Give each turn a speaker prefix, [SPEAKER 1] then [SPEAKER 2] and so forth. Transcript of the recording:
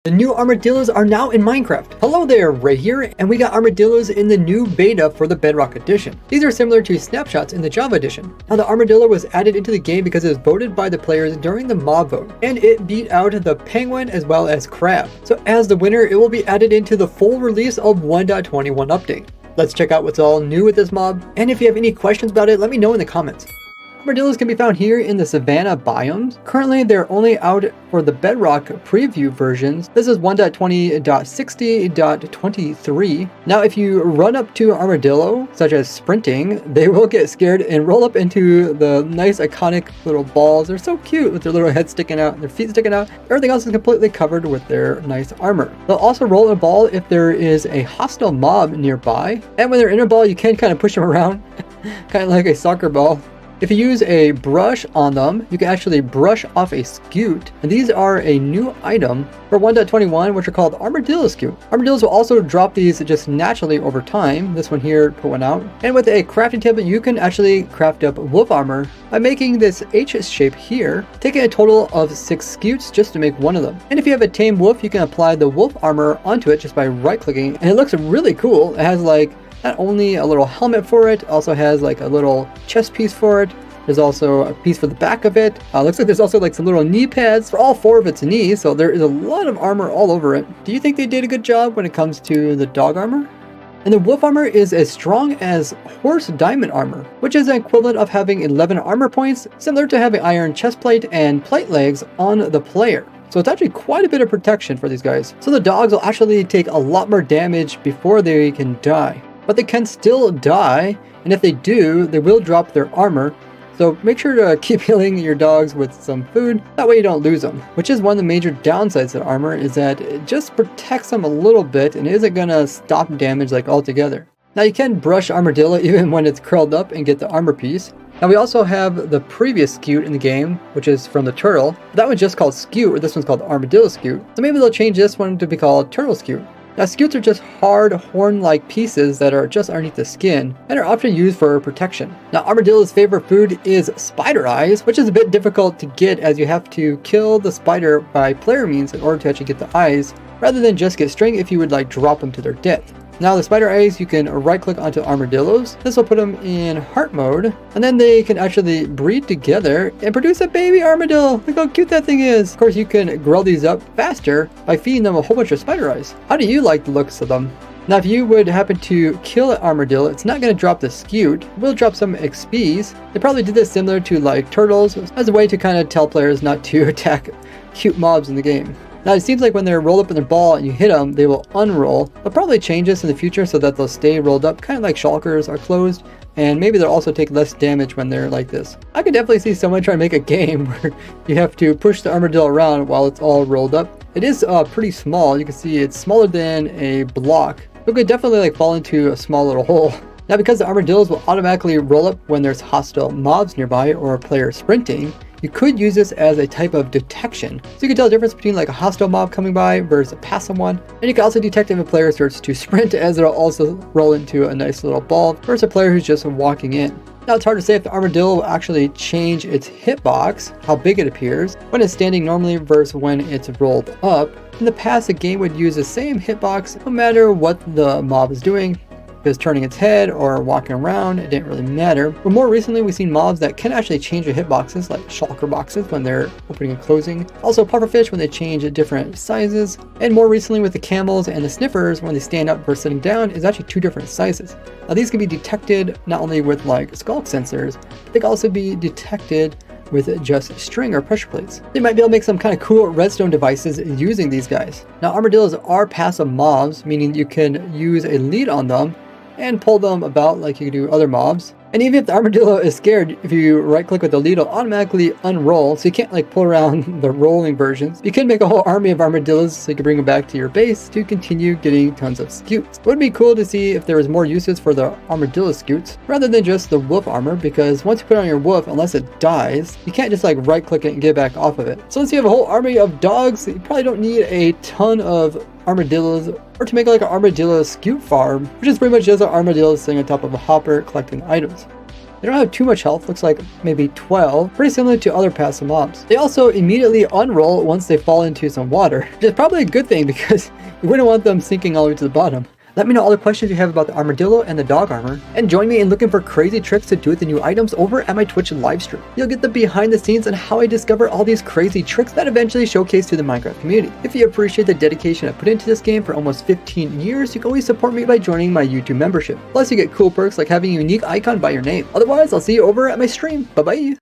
[SPEAKER 1] The new armadillos are now in Minecraft. Hello there, Ray here, and we got armadillos in the new beta for the Bedrock edition. These are similar to snapshots in the Java edition. Now the armadillo was added into the game because it was voted by the players during the mob vote, and it beat out the penguin as well as crab. So as the winner, it will be added into the full release of 1.21 update. Let's check out what's all new with this mob, and if you have any questions about it, let me know in the comments. Armadillos can be found here in the savanna biomes. Currently, they're only out for the Bedrock preview versions. This is 1.20.60.23. Now, if you run up to an armadillo, such as sprinting, they will get scared and roll up into the nice iconic little balls. They're so cute with their little heads sticking out, their feet sticking out. Everything else is completely covered with their nice armor. They'll also roll in a ball if there is a hostile mob nearby. And when they're in a ball, you can kind of push them around, kind of like a soccer ball. If you use a brush on them, you can actually brush off a scute. And these are a new item for 1.21, which are called armadillo scute. Armadillos will also drop these just naturally over time. This one here, put one out. And with a crafting table, you can actually craft up wolf armor by making this H shape here, taking a total of 6 scutes just to make one of them. And if you have a tame wolf, you can apply the wolf armor onto it just by right clicking. And it looks really cool. It has like not only a little helmet for it, also has like a little chest piece for it. There's also a piece for the back of it. Looks like there's also like some little knee pads for all 4 of its knees, so there is a lot of armor all over it. Do you think they did a good job when it comes to the dog armor? And the wolf armor is as strong as horse diamond armor, which is an equivalent of having 11 armor points, similar to having iron chest plate and plate legs on the player. So it's actually quite a bit of protection for these guys. So the dogs will actually take a lot more damage before they can die. But they can still die, and if they do, they will drop their armor. So make sure to keep healing your dogs with some food, that way you don't lose them. Which is one of the major downsides of armor, is that it just protects them a little bit and isn't gonna stop damage like altogether. Now you can brush armadillo even when it's curled up and get the armor piece. Now we also have the previous scute in the game, which is from the turtle. That one's just called scute, or this one's called armadillo scute. So maybe they'll change this one to be called turtle scute. Now scutes are just hard horn-like pieces that are just underneath the skin and are often used for protection. Now armadillo's favorite food is spider eyes, which is a bit difficult to get as you have to kill the spider by player means in order to actually get the eyes, rather than just get string if you would like drop them to their death. Now the spider eyes, you can right click onto armadillos. This will put them in heart mode, and then they can actually breed together and produce a baby armadillo. Look how cute that thing is. Of course, you can grow these up faster by feeding them a whole bunch of spider eyes. How do you like the looks of them? Now if you would happen to kill an armadillo, it's not going to drop the scute. It will drop some XPs. They probably did this similar to like turtles as a way to kind of tell players not to attack cute mobs in the game. Now it seems like when they're rolled up in their ball and you hit them, they will unroll. They'll probably change this in the future so that they'll stay rolled up, kind of like shulkers are closed, and maybe they'll also take less damage when they're like this. I could definitely see someone trying to make a game where you have to push the armadillo around while it's all rolled up. It is pretty small. You can see it's smaller than a block. It could definitely like fall into a small little hole. Now because the armadillos will automatically roll up when there's hostile mobs nearby or a player sprinting, you could use this as a type of detection. So you can tell the difference between like a hostile mob coming by versus a passive one. And you can also detect if a player starts to sprint, as it'll also roll into a nice little ball versus a player who's just walking in. Now it's hard to say if the armadillo will actually change its hitbox, how big it appears, when it's standing normally versus when it's rolled up. In the past, the game would use the same hitbox no matter what the mob is doing. If it was turning its head or walking around, it didn't really matter. But more recently, we've seen mobs that can actually change their hitboxes, like shulker boxes when they're opening and closing. Also pufferfish when they change at different sizes. And more recently with the camels and the sniffers, when they stand up versus sitting down, is actually 2 different sizes. Now these can be detected not only with like skulk sensors, but they can also be detected with just string or pressure plates. They might be able to make some kind of cool redstone devices using these guys. Now armadillos are passive mobs, meaning you can use a lead on them and pull them about like you do other mobs. And even if the armadillo is scared, if you right click with the lead, it'll automatically unroll, so you can't like pull around the rolling versions. You can make a whole army of armadillos so you can bring them back to your base to continue getting tons of scutes. It would be cool to see if there was more uses for the armadillo scutes rather than just the wolf armor, because once you put on your wolf, unless it dies, you can't just like right click it and get back off of it. So once you have a whole army of dogs, you probably don't need a ton of armadillos, or to make like an armadillo scute farm, which is pretty much just an armadillo sitting on top of a hopper collecting items. They don't have too much health, looks like maybe 12, pretty similar to other passive mobs. They also immediately unroll once they fall into some water, which is probably a good thing because you wouldn't want them sinking all the way to the bottom. Let me know all the questions you have about the armadillo and the dog armor, and join me in looking for crazy tricks to do with the new items over at my Twitch livestream. You'll get the behind the scenes and how I discover all these crazy tricks that eventually showcase to the Minecraft community. If you appreciate the dedication I put into this game for almost 15 years, you can always support me by joining my YouTube membership. Plus you get cool perks like having a unique icon by your name. Otherwise, I'll see you over at my stream. Bye bye!